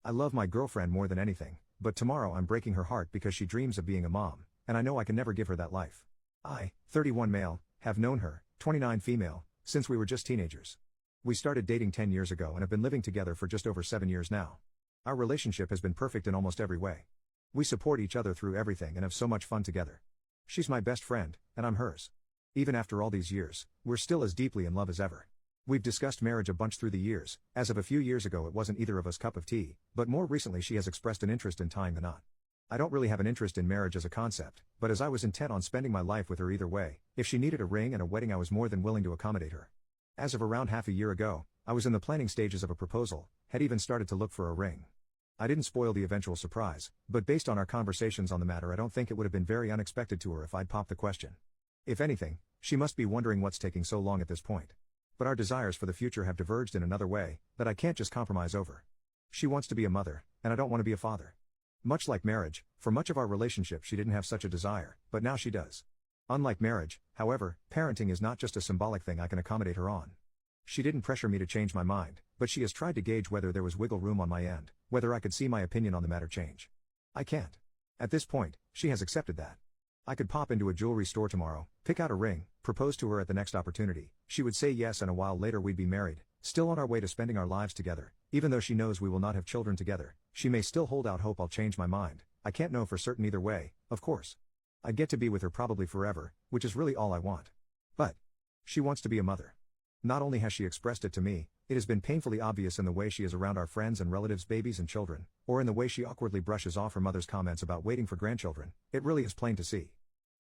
I love my girlfriend more than anything, but tomorrow I'm breaking her heart because she dreams of being a mom, and I know I can never give her that life. I, 31 male, have known her, 29 female, since we were just teenagers. We started dating 10 years ago and have been living together for just over 7 years now. Our relationship has been perfect in almost every way. We support each other through everything and have so much fun together. She's my best friend, and I'm hers. Even after all these years, we're still as deeply in love as ever. We've discussed marriage a bunch through the years. As of a few years ago it wasn't either of us cup of tea, but more recently she has expressed an interest in tying the knot. I don't really have an interest in marriage as a concept, but as I was intent on spending my life with her either way, if she needed a ring and a wedding I was more than willing to accommodate her. As of around half a year ago, I was in the planning stages of a proposal, had even started to look for a ring. I didn't spoil the eventual surprise, but based on our conversations on the matter I don't think it would have been very unexpected to her if I'd popped the question. If anything, she must be wondering what's taking so long at this point. But our desires for the future have diverged in another way, that I can't just compromise over. She wants to be a mother, and I don't want to be a father. Much like marriage, for much of our relationship she didn't have such a desire, but now she does. Unlike marriage, however, parenting is not just a symbolic thing I can accommodate her on. She didn't pressure me to change my mind, but she has tried to gauge whether there was wiggle room on my end, whether I could see my opinion on the matter change. I can't. At this point, she has accepted that. I could pop into a jewelry store tomorrow, pick out a ring, propose to her at the next opportunity, she would say yes and a while later we'd be married, still on our way to spending our lives together. Even though she knows we will not have children together, she may still hold out hope I'll change my mind. I can't know for certain either way, of course. I'd get to be with her probably forever, which is really all I want. But she wants to be a mother. Not only has she expressed it to me, it has been painfully obvious in the way she is around our friends and relatives' babies and children, or in the way she awkwardly brushes off her mother's comments about waiting for grandchildren. It really is plain to see.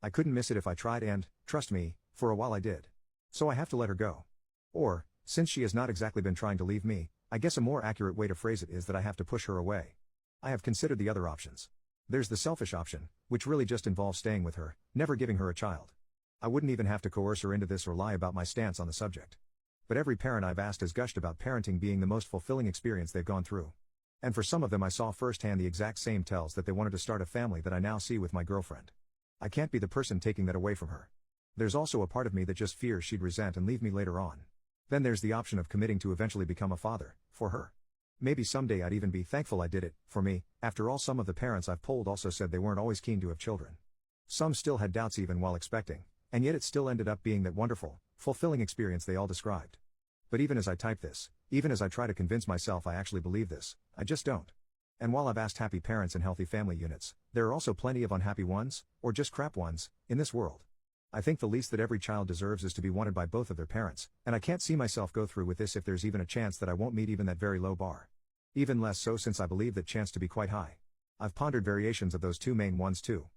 I couldn't miss it if I tried and, trust me, for a while I did. So I have to let her go. Or, since she has not exactly been trying to leave me, I guess a more accurate way to phrase it is that I have to push her away. I have considered the other options. There's the selfish option, which really just involves staying with her, never giving her a child. I wouldn't even have to coerce her into this or lie about my stance on the subject. But every parent I've asked has gushed about parenting being the most fulfilling experience they've gone through. And for some of them I saw firsthand the exact same tells that they wanted to start a family that I now see with my girlfriend. I can't be the person taking that away from her. There's also a part of me that just fears she'd resent and leave me later on. Then there's the option of committing to eventually become a father, for her. Maybe someday I'd even be thankful I did it, for me. After all, some of the parents I've polled also said they weren't always keen to have children. Some still had doubts even while expecting, and yet it still ended up being that wonderful, fulfilling experience they all described. But even as I type this, even as I try to convince myself I actually believe this, I just don't. And while I've asked happy parents and healthy family units, there are also plenty of unhappy ones, or just crap ones, in this world. I think the least that every child deserves is to be wanted by both of their parents, and I can't see myself go through with this if there's even a chance that I won't meet even that very low bar. Even less so since I believe that chance to be quite high. I've pondered variations of those two main ones too.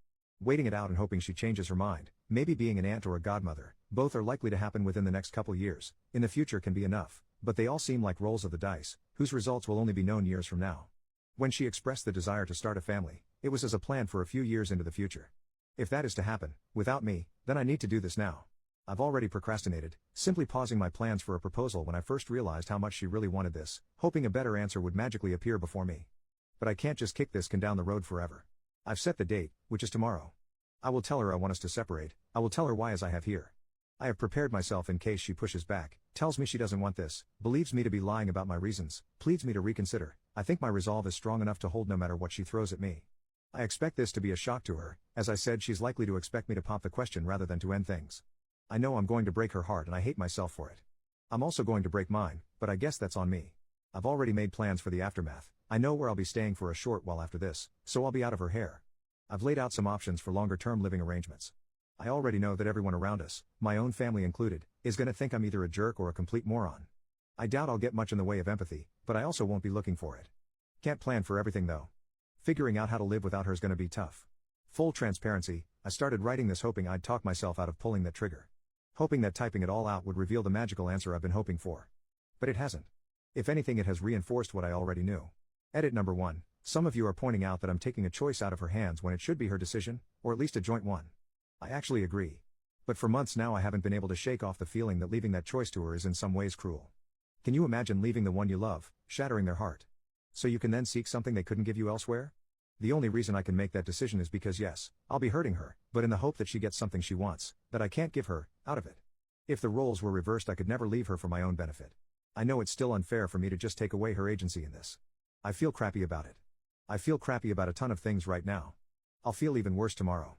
Waiting it out and hoping she changes her mind, maybe being an aunt or a godmother, both are likely to happen within the next couple years, in the future can be enough, but they all seem like rolls of the dice, whose results will only be known years from now. When she expressed the desire to start a family, it was as a plan for a few years into the future. If that is to happen, without me, then I need to do this now. I've already procrastinated, simply pausing my plans for a proposal when I first realized how much she really wanted this, hoping a better answer would magically appear before me. But I can't just kick this can down the road forever. I've set the date, which is tomorrow. I will tell her I want us to separate, I will tell her why as I have here. I have prepared myself in case she pushes back, tells me she doesn't want this, believes me to be lying about my reasons, pleads me to reconsider. I think my resolve is strong enough to hold no matter what she throws at me. I expect this to be a shock to her. As I said, she's likely to expect me to pop the question rather than to end things. I know I'm going to break her heart and I hate myself for it. I'm also going to break mine, but I guess that's on me. I've already made plans for the aftermath. I know where I'll be staying for a short while after this, so I'll be out of her hair. I've laid out some options for longer-term living arrangements. I already know that everyone around us, my own family included, is going to think I'm either a jerk or a complete moron. I doubt I'll get much in the way of empathy, but I also won't be looking for it. Can't plan for everything though. Figuring out how to live without her is going to be tough. Full transparency, I started writing this hoping I'd talk myself out of pulling that trigger. Hoping that typing it all out would reveal the magical answer I've been hoping for. But it hasn't. If anything, it has reinforced what I already knew. Edit number 1. Some of you are pointing out that I'm taking a choice out of her hands when it should be her decision, or at least a joint one. I actually agree. But for months now I haven't been able to shake off the feeling that leaving that choice to her is in some ways cruel. Can you imagine leaving the one you love, shattering their heart? So you can then seek something they couldn't give you elsewhere? The only reason I can make that decision is because yes, I'll be hurting her, but in the hope that she gets something she wants, that I can't give her, out of it. If the roles were reversed I could never leave her for my own benefit. I know it's still unfair for me to just take away her agency in this. I feel crappy about it. I feel crappy about a ton of things right now. I'll feel even worse tomorrow.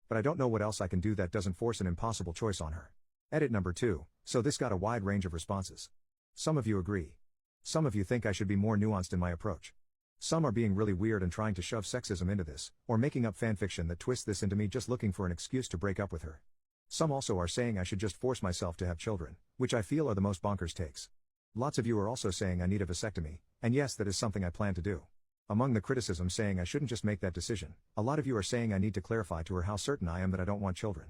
But I don't know what else I can do that doesn't force an impossible choice on her. Edit number 2, so this got a wide range of responses. Some of you agree. Some of you think I should be more nuanced in my approach. Some are being really weird and trying to shove sexism into this, or making up fanfiction that twists this into me just looking for an excuse to break up with her. Some also are saying I should just force myself to have children, which I feel are the most bonkers takes. Lots of you are also saying I need a vasectomy, and yes, that is something I plan to do. Among the criticism saying I shouldn't just make that decision, a lot of you are saying I need to clarify to her how certain I am that I don't want children.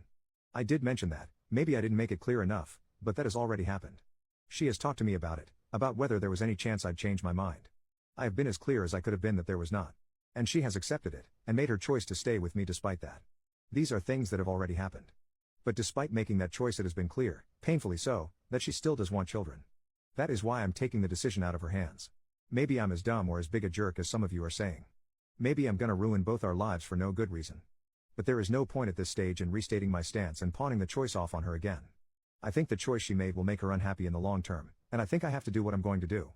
I did mention that, maybe I didn't make it clear enough, but that has already happened. She has talked to me about it, about whether there was any chance I'd change my mind. I have been as clear as I could have been that there was not. And she has accepted it, and made her choice to stay with me despite that. These are things that have already happened. But despite making that choice, it has been clear, painfully so, that she still does want children. That is why I'm taking the decision out of her hands. Maybe I'm as dumb or as big a jerk as some of you are saying. Maybe I'm gonna ruin both our lives for no good reason. But there is no point at this stage in restating my stance and pawning the choice off on her again. I think the choice she made will make her unhappy in the long term, and I think I have to do what I'm going to do.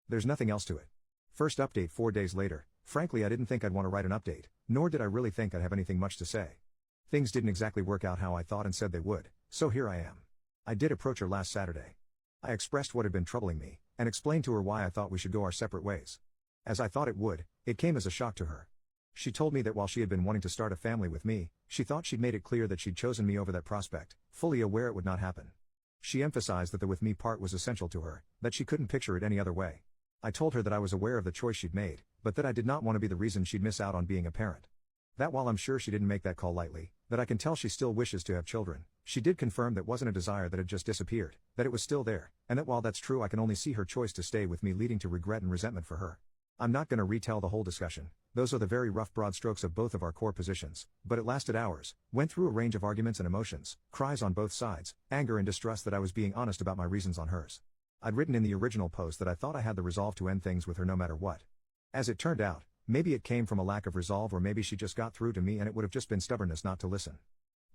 There's nothing else to it. First update 4 days later. Frankly, I didn't think I'd want to write an update, nor did I really think I'd have anything much to say. Things didn't exactly work out how I thought and said they would, so here I am. I did approach her last Saturday. I expressed what had been troubling me, and explained to her why I thought we should go our separate ways. As I thought it would, it came as a shock to her. She told me that while she had been wanting to start a family with me, she thought she'd made it clear that she'd chosen me over that prospect, fully aware it would not happen. She emphasized that the with me part was essential to her, that she couldn't picture it any other way. I told her that I was aware of the choice she'd made, but that I did not want to be the reason she'd miss out on being a parent. That while I'm sure she didn't make that call lightly, that I can tell she still wishes to have children, she did confirm that wasn't a desire that had just disappeared, that it was still there, and that while that's true I can only see her choice to stay with me leading to regret and resentment for her. I'm not gonna retell the whole discussion, those are the very rough broad strokes of both of our core positions, but it lasted hours, went through a range of arguments and emotions, cries on both sides, anger and distrust that I was being honest about my reasons on hers. I'd written in the original post that I thought I had the resolve to end things with her no matter what. As it turned out, maybe it came from a lack of resolve or maybe she just got through to me and it would have just been stubbornness not to listen.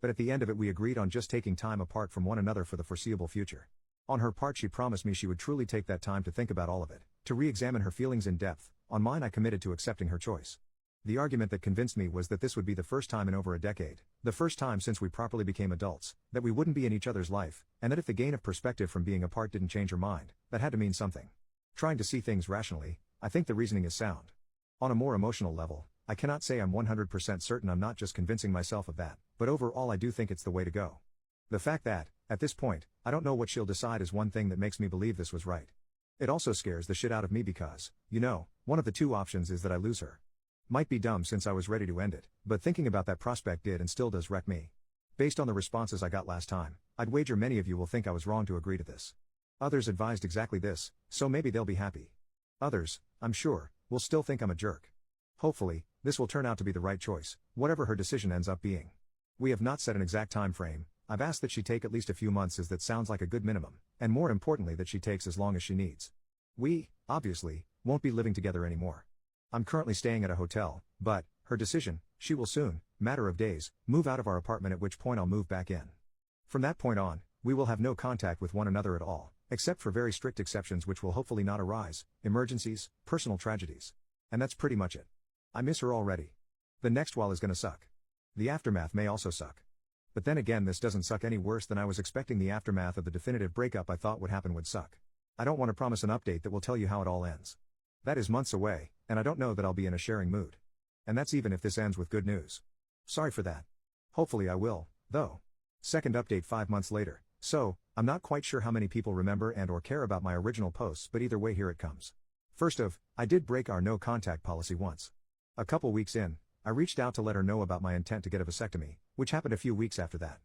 But at the end of it we agreed on just taking time apart from one another for the foreseeable future. On her part she promised me she would truly take that time to think about all of it, to re-examine her feelings in depth. On mine I committed to accepting her choice. The argument that convinced me was that this would be the first time in over a decade, the first time since we properly became adults, that we wouldn't be in each other's life, and that if the gain of perspective from being apart didn't change her mind, that had to mean something. Trying to see things rationally, I think the reasoning is sound. On a more emotional level, I cannot say I'm 100% certain I'm not just convincing myself of that, but overall I do think it's the way to go. The fact that, at this point, I don't know what she'll decide is one thing that makes me believe this was right. It also scares the shit out of me because, one of the two options is that I lose her. Might be dumb since I was ready to end it, but thinking about that prospect did and still does wreck me. Based on the responses I got last time, I'd wager many of you will think I was wrong to agree to this. Others advised exactly this, so maybe they'll be happy. Others, I'm sure, will still think I'm a jerk. Hopefully, this will turn out to be the right choice, whatever her decision ends up being. We have not set an exact time frame. I've asked that she take at least a few months as that sounds like a good minimum, and more importantly that she takes as long as she needs. We, obviously, won't be living together anymore. I'm currently staying at a hotel, but, her decision, she will soon, matter of days, move out of our apartment at which point I'll move back in. From that point on, we will have no contact with one another at all, except for very strict exceptions which will hopefully not arise, emergencies, personal tragedies. And that's pretty much it. I miss her already. The next while is gonna suck. The aftermath may also suck. But then again this doesn't suck any worse than I was expecting the aftermath of the definitive breakup I thought would happen would suck. I don't want to promise an update that will tell you how it all ends. That is months away, and I don't know that I'll be in a sharing mood. And that's even if this ends with good news. Sorry for that. Hopefully I will, though. Second update 5 months later. So, I'm not quite sure how many people remember and or care about my original posts, but either way here it comes. First of, I did break our no contact policy once. A couple weeks in, I reached out to let her know about my intent to get a vasectomy, which happened a few weeks after that.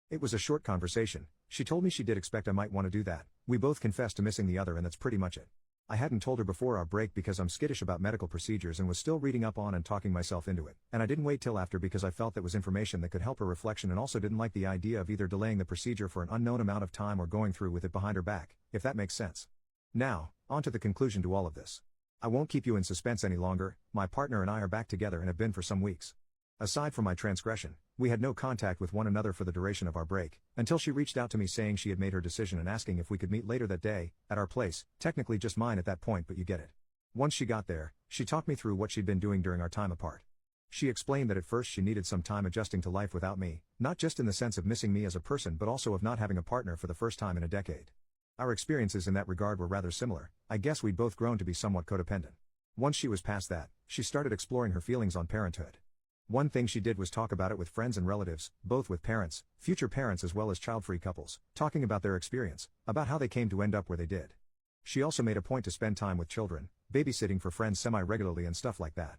It was a short conversation. She told me she did expect I might want to do that. We both confessed to missing the other and that's pretty much it. I hadn't told her before our break because I'm skittish about medical procedures and was still reading up on and talking myself into it, and I didn't wait till after because I felt that was information that could help her reflection and also didn't like the idea of either delaying the procedure for an unknown amount of time or going through with it behind her back, if that makes sense. Now, on to the conclusion to all of this. I won't keep you in suspense any longer. My partner and I are back together and have been for some weeks. Aside from my transgression, we had no contact with one another for the duration of our break, until she reached out to me saying she had made her decision and asking if we could meet later that day, at our place, technically just mine at that point but you get it. Once she got there, she talked me through what she'd been doing during our time apart. She explained that at first she needed some time adjusting to life without me, not just in the sense of missing me as a person but also of not having a partner for the first time in a decade. Our experiences in that regard were rather similar. I guess we'd both grown to be somewhat codependent. Once she was past that, she started exploring her feelings on parenthood. One thing she did was talk about it with friends and relatives, both with parents, future parents as well as child-free couples, talking about their experience, about how they came to end up where they did. She also made a point to spend time with children, babysitting for friends semi-regularly and stuff like that.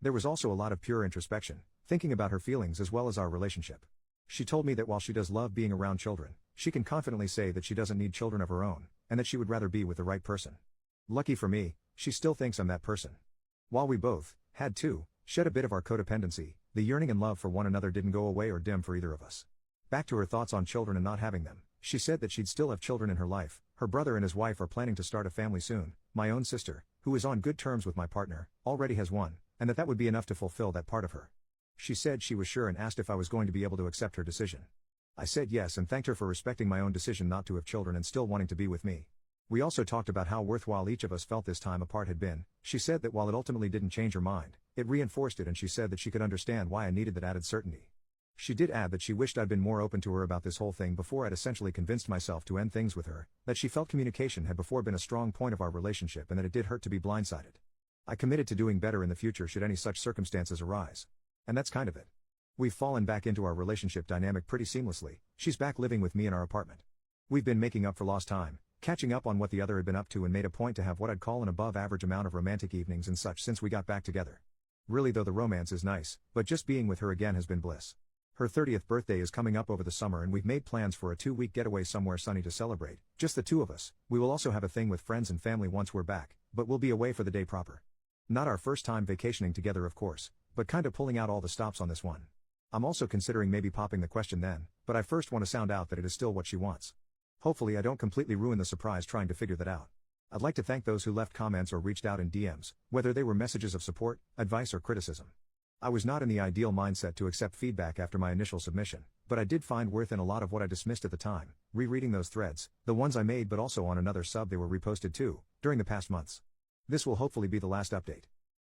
There was also a lot of pure introspection, thinking about her feelings as well as our relationship. She told me that while she does love being around children, she can confidently say that she doesn't need children of her own, and that she would rather be with the right person. Lucky for me, she still thinks I'm that person. While we both had to shed a bit of our codependency, the yearning and love for one another didn't go away or dim for either of us. Back to her thoughts on children and not having them, she said that she'd still have children in her life. Her brother and his wife are planning to start a family soon. My own sister, who is on good terms with my partner, already has one, and that would be enough to fulfill that part of her. She said she was sure and asked if I was going to be able to accept her decision. I said yes and thanked her for respecting my own decision not to have children and still wanting to be with me. We also talked about how worthwhile each of us felt this time apart had been. She said that while it ultimately didn't change her mind, it reinforced it, and she said that she could understand why I needed that added certainty. She did add that she wished I'd been more open to her about this whole thing before I'd essentially convinced myself to end things with her, that she felt communication had before been a strong point of our relationship and that it did hurt to be blindsided. I committed to doing better in the future should any such circumstances arise. And that's kind of it. We've fallen back into our relationship dynamic pretty seamlessly. She's back living with me in our apartment. We've been making up for lost time, catching up on what the other had been up to, and made a point to have what I'd call an above average amount of romantic evenings and such since we got back together. Really though, the romance is nice, but just being with her again has been bliss. Her 30th birthday is coming up over the summer and we've made plans for a 2-week getaway somewhere sunny to celebrate, just the two of us. We will also have a thing with friends and family once we're back, but we'll be away for the day proper. Not our first time vacationing together of course, but kinda pulling out all the stops on this one. I'm also considering maybe popping the question then, but I first want to sound out that it is still what she wants. Hopefully I don't completely ruin the surprise trying to figure that out. I'd like to thank those who left comments or reached out in DMs, whether they were messages of support, advice or criticism. I was not in the ideal mindset to accept feedback after my initial submission, but I did find worth in a lot of what I dismissed at the time, rereading those threads, the ones I made but also on another sub they were reposted too, during the past months. This will hopefully be the last update.